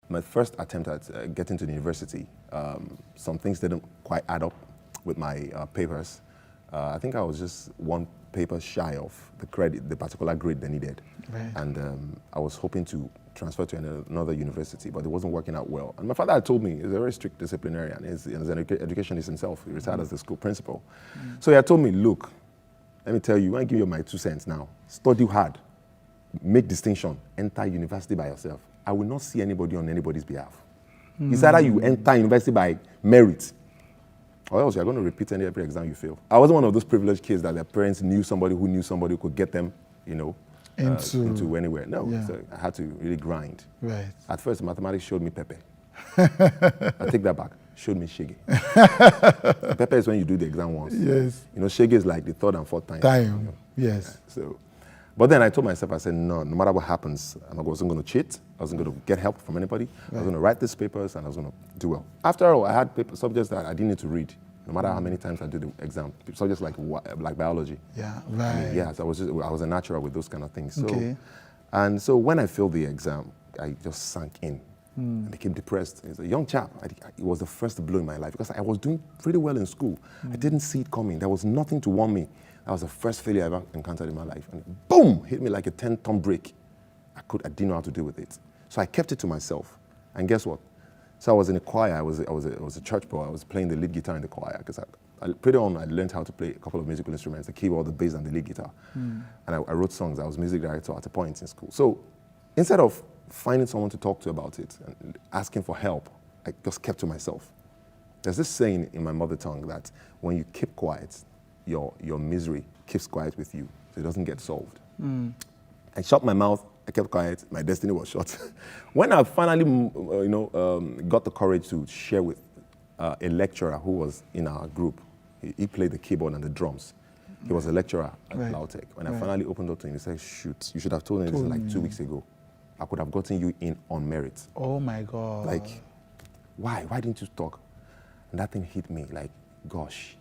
my first attempt at getting to the university, some things didn't quite add up with my papers. I think I was just one paper shy of the particular grade they needed. Right. And I was hoping to transfer to another university, but it wasn't working out well. And my father had told me, he's a very strict disciplinarian, he's an educationist himself, he retired as the school principal. So he had told me, look, let me tell you, when I give you my 2 cents now, study hard, make distinction, enter university by yourself. I will not see anybody on anybody's behalf. It's either you enter university by merit, or else you're going to repeat every exam you fail. I wasn't one of those privileged kids that their parents knew somebody who could get them, into anywhere. No, so I had to really grind. Right. At first, mathematics showed me Pepe. I take that back. Showed me Shege. Pepe is when you do the exam once. Yes. Shege is like the third and fourth time. Yes. But then I told myself, I said, no matter what happens, I wasn't going to cheat. I wasn't going to get help from anybody. Right. I was going to write these papers and I was going to do well. After all, I had subjects that I didn't need to read, no matter how many times I did the exam. Subjects like biology. Yeah, right. So I was a natural with those kind of things. And so when I failed the exam, I just sank in. I became depressed. As a young chap, it was the first blow in my life because I was doing pretty well in school. I didn't see it coming. There was nothing to warn me. That was the first failure I ever encountered in my life. And boom, hit me like a 10-ton brake. I didn't know how to deal with it. So I kept it to myself. And guess what? So I was in a choir. I was a church boy. I was playing the lead guitar in the choir because pretty on I learned how to play a couple of musical instruments, the keyboard, the bass, and the lead guitar. And I wrote songs. I was music director at a point in school. So instead of finding someone to talk to about it and asking for help, I just kept to myself. There's this saying in my mother tongue that when you keep quiet, your misery keeps quiet with you, so it doesn't get solved. I shut my mouth, I kept quiet, my destiny was shut. When I finally, got the courage to share with a lecturer who was in our group, he played the keyboard and the drums. He was a lecturer at Lautech. When I finally opened up to him, he said, shoot, you should have told me this like 2 weeks ago. I could have gotten you in on merit. Oh my God. Like, why? Why didn't you talk? And that thing hit me like, gosh.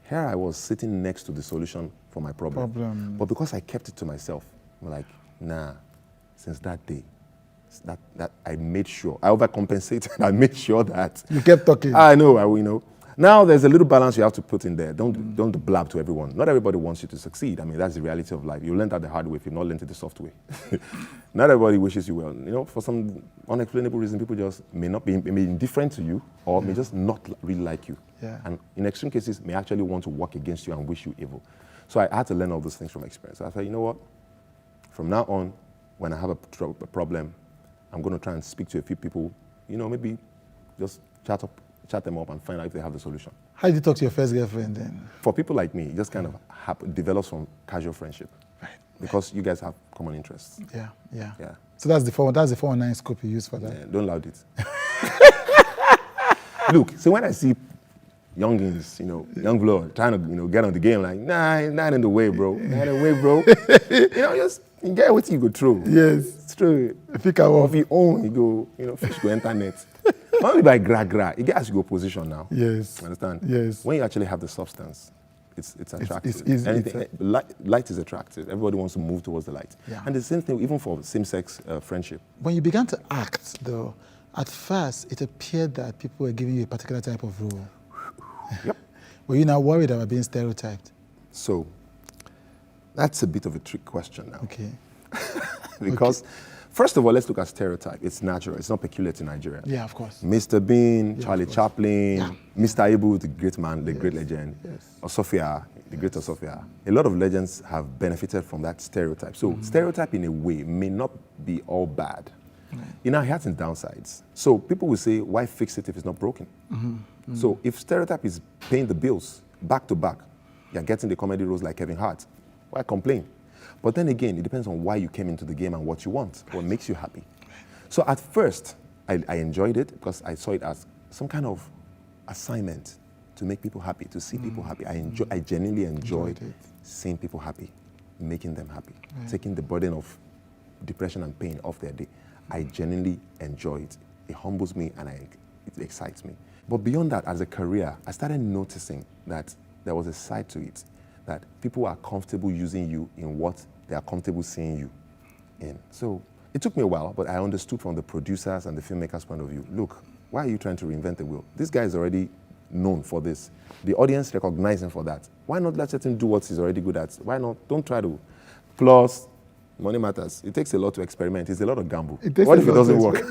Here I was sitting next to the solution for my problem. But because I kept it to myself, I'm like, nah, since that day, that I made sure, I overcompensated, I made sure that. You kept talking. I know. Now there's a little balance you have to put in there. Don't blab to everyone. Not everybody wants you to succeed. I mean, that's the reality of life. You learn that the hard way if you've not learned it the soft way. Not everybody wishes you well. For some unexplainable reason, people just may be indifferent to you or may just not really like you. Yeah. And in extreme cases, may actually want to work against you and wish you evil. So I had to learn all those things from experience. So I thought, you know what? From now on, when I have a problem, I'm going to try and speak to a few people, maybe just chat them up and find out if they have the solution. How did you talk to your first girlfriend then? For people like me, it just kind of develops from casual friendship. Right. Because you guys have common interests. Yeah. So that's the 419 scope you use for that? Yeah, don't loud it. Look, so when I see youngins, young blood, trying to, get on the game, like, nah, not in the way, bro. Not in the way, bro. Just get what you go through. Yes. It's true. If you can if you own, you go, fish go internet. Only by gra, it gets you go position now. Yes. Understand? Yes. When you actually have the substance, it's attractive. It's easy. Light is attractive. Everybody wants to move towards the light. Yeah. And the same thing even for same-sex friendship. When you began to act, though, at first it appeared that people were giving you a particular type of role. Yep. Were you now worried about being stereotyped? So, that's a bit of a trick question now. Okay. Because, first of all, let's look at stereotype. It's natural. It's not peculiar to Nigeria. Yeah, of course. Mr. Bean, Charlie Chaplin, Mr. Ibu, the great man, the great legend, or Sophia, the great Sophia. A lot of legends have benefited from that stereotype. So, stereotype in a way may not be all bad. Right. It has its downsides. So people will say, why fix it if it's not broken? So if stereotype is paying the bills back to back, you're getting the comedy roles like Kevin Hart, why complain? But then again, it depends on why you came into the game and what you want, what makes you happy. So at first, I enjoyed it because I saw it as some kind of assignment to make people happy, to see people happy. I genuinely enjoyed seeing people happy, making them happy, taking the burden of depression and pain off their day. I genuinely enjoy it. It humbles me and it excites me. But beyond that, as a career, I started noticing that there was a side to it, that people are comfortable using you in what they are comfortable seeing you in. So It took me a while, but I understood from the producers and the filmmakers' point of view, look, why are you trying to reinvent the wheel? This guy is already known for this. The audience recognizes him for that. Why not let him do what he's already good at? Why not? Don't try to. Plus, money matters. It takes a lot to experiment. It's a lot of gamble. What if it doesn't work?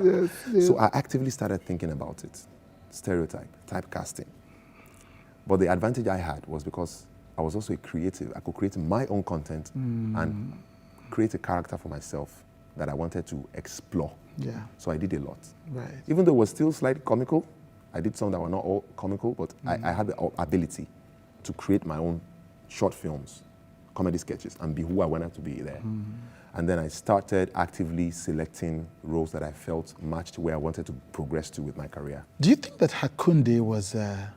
Yes. So I actively started thinking about it. Stereotype, typecasting. But the advantage I had was because I was also a creative. I could create my own content and create a character for myself that I wanted to explore. Yeah. So I did a lot. Right. Even though it was still slightly comical, I did some that were not all comical, but I had the ability to create my own short films, comedy sketches, and be who I wanted to be there. And then I started actively selecting roles that I felt matched where I wanted to progress to with my career. Do you think that Hakunde was a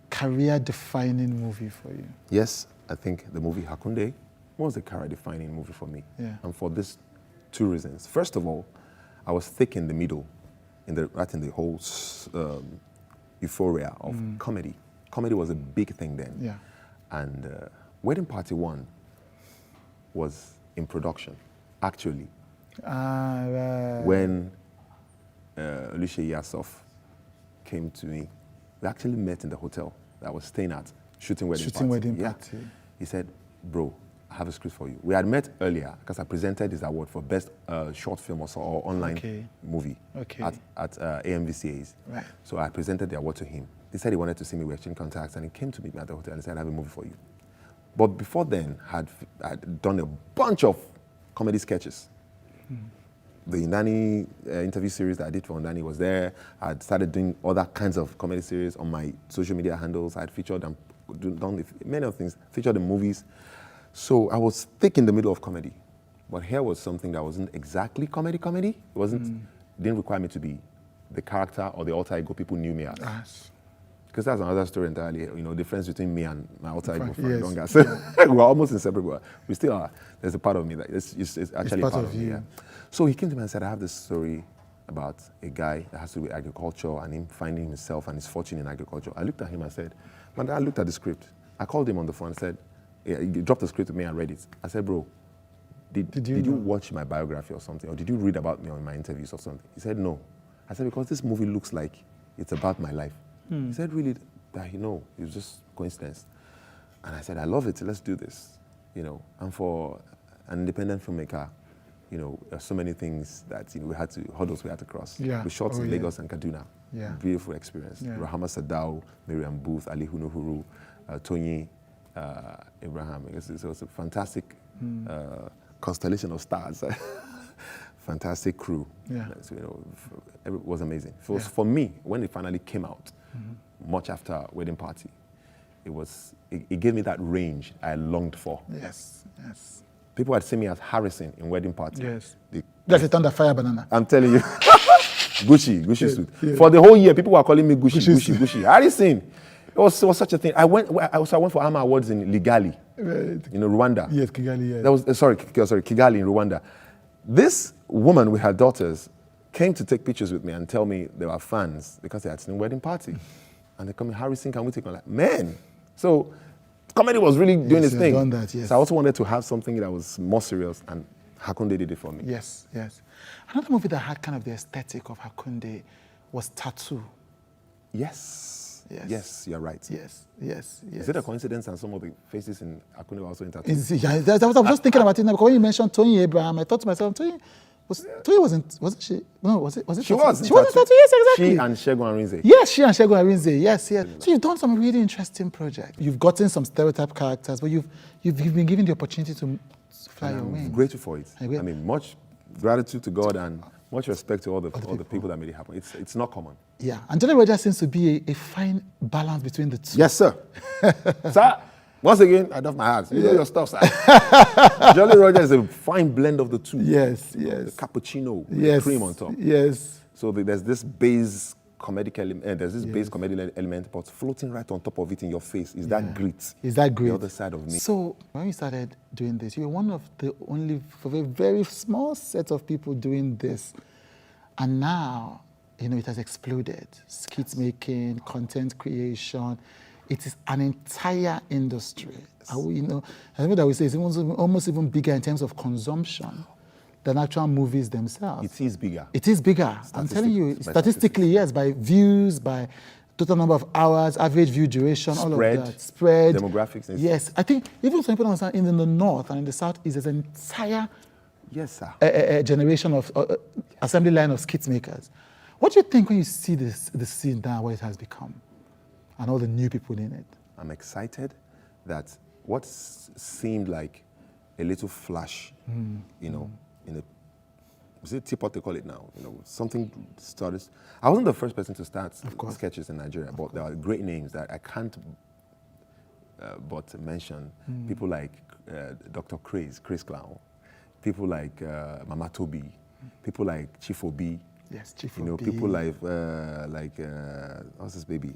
career-defining movie for you? Yes, I think the movie Hakunde was a career-defining movie for me. Yeah. And for these two reasons. First of all, I was thick in the middle, in the whole euphoria of comedy. Comedy was a big thing then. Yeah. And Wedding Party 1 was in production, actually. Right. When Alicia Yasov came to me, we actually met in the hotel that I was staying at, shooting Wedding Party. He said, bro, I have a script for you. We had met earlier because I presented this award for best short film or online movie at AMVCAs. Right. So I presented the award to him. He said he wanted to see me, we exchanged contacts, and he came to meet me at the hotel and said, I have a movie for you. But before then, I'd done a bunch of comedy sketches. The Ndani interview series that I did for Ndani was there. I'd started doing other kinds of comedy series on my social media handles. I'd featured and done many of things, featured in movies. So I was thick in the middle of comedy. But here was something that wasn't exactly comedy. It didn't require me to be the character or the alter ego people knew me as. Because that's another story entirely, difference between me and my alter ego from Donga. So we're almost inseparable. We still are. There's a part of me that it's actually part of me. Yeah. So he came to me and said, I have this story about a guy that has to do with agriculture and him finding himself and his fortune in agriculture. I looked at him and said, man, I looked at the script. I called him on the phone and said, he dropped the script to me and read it. I said, bro, did you watch my biography or something? Or did you read about me on my interviews or something? He said, no. I said, because this movie looks like it's about my life. He said, really? It was just coincidence. And I said, I love it, let's do this. And for an independent filmmaker, there's so many things that hurdles we had to cross. Yeah. We shot in Lagos and Kaduna. Yeah. Beautiful experience. Yeah. Rahama Sadao, Miriam Booth, Ali Hunuhuru, Tony Abraham. It was a fantastic constellation of stars. Fantastic crew. Yeah. So, it was amazing. For me, when it finally came out, much after Wedding Party, it gave me that range I longed for. Yes. People had seen me as Harrison in Wedding Party. Yes. That's a Thunder Fire Banana. I'm telling you. Gucci suit. Yeah. For the whole year, people were calling me Gucci. Harrison. It was such a thing. I went for AMA Awards in Kigali, Rwanda. Yes, Kigali, yes. That was, Kigali in Rwanda. This woman with her daughters came to take pictures with me and tell me they were fans because they had seen Wedding Party. And they come in, Harrison, can we take one? Like, man. So comedy was really doing its thing. Done that, yes. So I also wanted to have something that was more serious, and Hakunde did it for me. Yes. Another movie that had kind of the aesthetic of Hakunde was Tattoo. Yes, you're right. Yes. Is it a coincidence and some of the faces in Hakunde were also in Tattoo? I was just thinking about it now, because when you mentioned Tony Abraham, I thought to myself, Tony wasn't she? No, was it? She was. She was in Tattoo, yes, exactly. She and Segun Arinze. Yes, she and Segun Arinze, yes. So you've done some really interesting projects. You've gotten some stereotype characters, but you've been given the opportunity to fly your wings. I'm grateful for it. I mean, much gratitude to God and much respect to all the people that made it happen. It's not common. Yeah, and Jolly Roger seems to be a fine balance between the two. Yes, sir. Sir, once again, I doff my hat. You know your stuff, sir. Jolly Roger is a fine blend of the two. Yes. The cappuccino with cream on top. Yes. So there's this base comedic element, but floating right on top of it in your face is that grit. Is that grit? The other side of me. So when you started doing this, you were one of the only, for a very small set of people doing this. And now, it has exploded. Skit making, content creation. It is an entire industry. I know that we say it's almost even bigger in terms of consumption than actual movies themselves. It is bigger. It is bigger. I'm telling you, statistically, yes, by views, by total number of hours, average view duration, all of that. Spread. Demographics. Yes. I think even some people understand in the north and in the south is an entire generation of assembly line of skit makers. What do you think when you see the scene now, what it has become, and all the new people in it? I'm excited that what seemed like a little flash, you know, in a, is it teapot they call it now? You know, something started. I wasn't the first person to start sketches in Nigeria, but there are great names that I can't but mention. People like Dr. Craze Clown, people like Mama Toby, people like Chief Obi. Yes, Chief Obi. You know, people like what's his baby?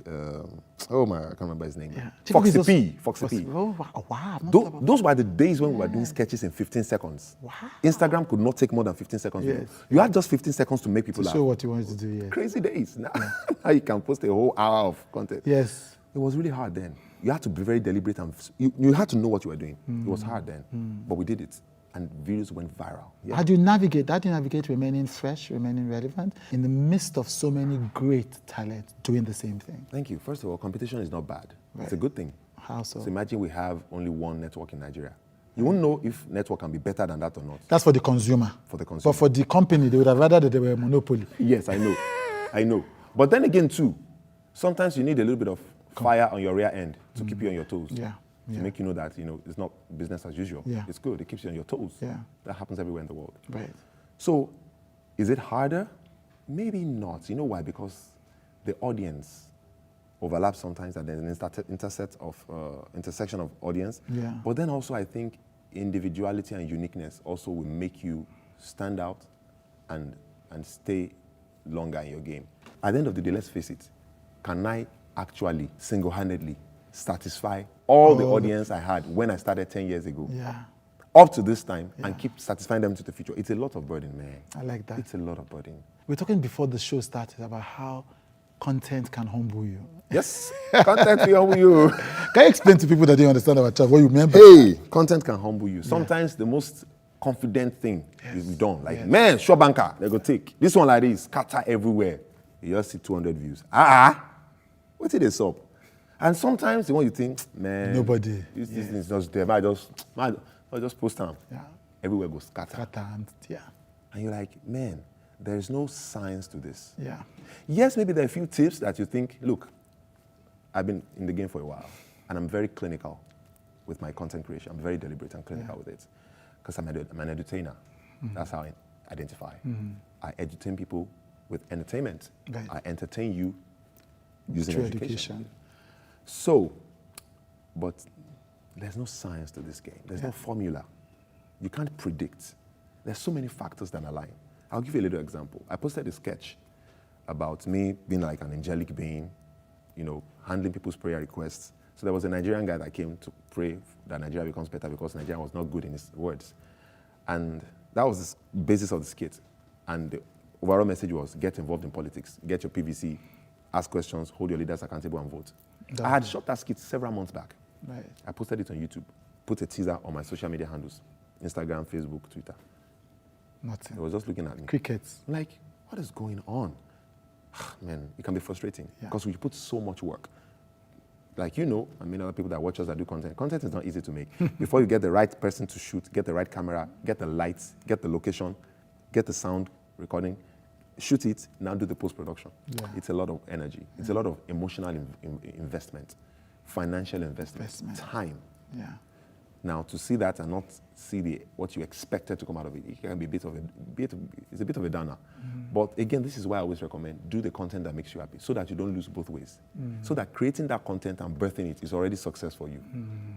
Oh my, I can't remember his name. Yeah. Foxy P. Oh wow! Those were the days when we were doing sketches in 15 seconds. Wow. Instagram could not take more than 15 seconds. Yes. You had just 15 seconds to make people laugh. Show what you wanted to do. Yes. Crazy days. Now you can post a whole hour of content. Yes. It was really hard then. You had to be very deliberate and you had to know what you were doing. It was hard then, but we did it. And videos went viral. Yeah. How do you navigate remaining fresh, remaining relevant in the midst of so many great talent doing the same thing? Thank you. First of all, competition is not bad. Right. It's a good thing. How so? So imagine we have only one network in Nigeria. You won't know if network can be better than that or not. That's for the consumer. For the consumer. But for the company, they would have rather that they were a monopoly. Yes, I know. I know. But then again, too, sometimes you need a little bit of fire on your rear end to keep you on your toes. Yeah. To make you know that, you know, it's not business as usual. Yeah. It's good. It keeps you on your toes. Yeah. That happens everywhere in the world. Right. So, is it harder? Maybe not. You know why? Because the audience overlaps sometimes, and there's an intersection of audience. Yeah. But then also, I think individuality and uniqueness also will make you stand out and stay longer in your game. At the end of the day, let's face it, can I actually single-handedly satisfy all the audience I had when I started 10 years ago? Yeah. Up to this time, and keep satisfying them to the future? It's a lot of burden, man. I like that. It's a lot of burden. We were talking before the show started about how content can humble you. Yes, content will humble you. Can you explain to people that don't understand our chat what you meant? Hey, content can humble you. Sometimes the most confident thing you've done, like, man, sure banker, they go take. This one like this, scatter everywhere. You just see 200 views. What did they stop? And sometimes the one you think, man, nobody. This is just there. I just post them. Yeah. Everywhere goes scatter. Yeah. And you're like, man, there is no science to this. Yeah. Yes, maybe there are a few tips that you think, look, I've been in the game for a while, and I'm very clinical with my content creation. I'm very deliberate and clinical with it, because I'm an edutainer. That's how I identify. I entertain people with entertainment. Right. I entertain you using True education. So, but there's no science to this game. There's no formula. You can't predict. There's so many factors that align. I'll give you a little example. I posted a sketch about me being like an angelic being, you know, handling people's prayer requests. So there was a Nigerian guy that came to pray that Nigeria becomes better because Nigeria was not good in his words. And that was the basis of the skit. And the overall message was, get involved in politics, get your PVC, ask questions, hold your leaders accountable, and vote. I had shot that skit several months back. Right. I posted it on YouTube, put a teaser on my social media handles, Instagram, Facebook, Twitter. Nothing. They was just looking at me. Crickets. Like, what is going on? Man, it can be frustrating because we put so much work. Like, you know, I mean, other people that watch us that do content. Content is not easy to make. Before you get the right person to shoot, get the right camera, get the lights, get the location, get the sound recording, shoot it, now do the post-production. Yeah. It's a lot of energy. It's a lot of emotional investment, financial investment, time. Yeah. Now, to see that and not see what you expected to come out of it, it can be it's a bit of a downer. But again, this is why I always recommend do the content that makes you happy, so that you don't lose both ways. So that creating that content and birthing it is already success for you.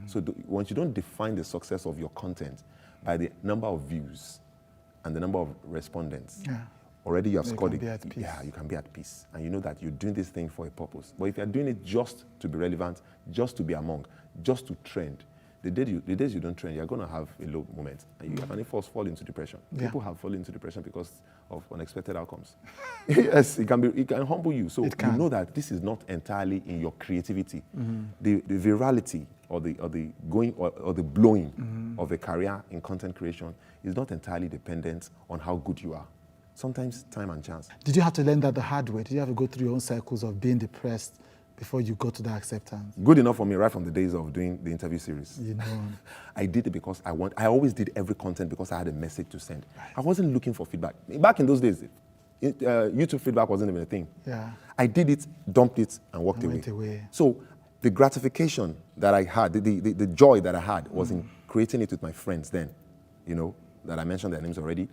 So once you don't define the success of your content by the number of views and the number of respondents, already you have scored it. Yeah, you can be at peace. And you know that you're doing this thing for a purpose. But if you're doing it just to be relevant, just to be among, just to trend, the days you don't train, you're going to have a low moment. And you can fall into depression. Yeah. People have fallen into depression because of unexpected outcomes. Yes, it can humble you. So you know that this is not entirely in your creativity. The virality or the blowing of a career in content creation is not entirely dependent on how good you are. Sometimes time and chance. Did you have to learn that the hard way? Did you have to go through your own cycles of being depressed before you got to that acceptance? Good enough for me right from the days of doing the interview series. You know. I did it because I always did every content because I had a message to send. Right. I wasn't looking for feedback. Back in those days, YouTube feedback wasn't even a thing. Yeah. I did it, dumped it, and walked away. So the gratification that I had, the joy that I had was in creating it with my friends then, that I mentioned their names already,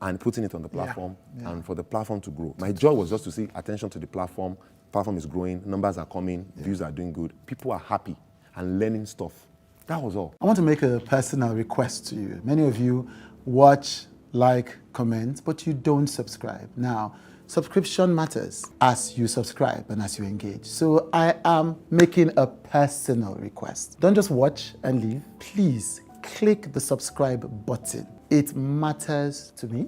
and putting it on the platform and for the platform to grow. My joy was just to see attention to the platform. Platform is growing, numbers are coming, views are doing good. People are happy and learning stuff. That was all. I want to make a personal request to you. Many of you watch, like, comment, but you don't subscribe. Now, subscription matters as you subscribe and as you engage. So I am making a personal request. Don't just watch and leave. Please click the subscribe button. It matters to me.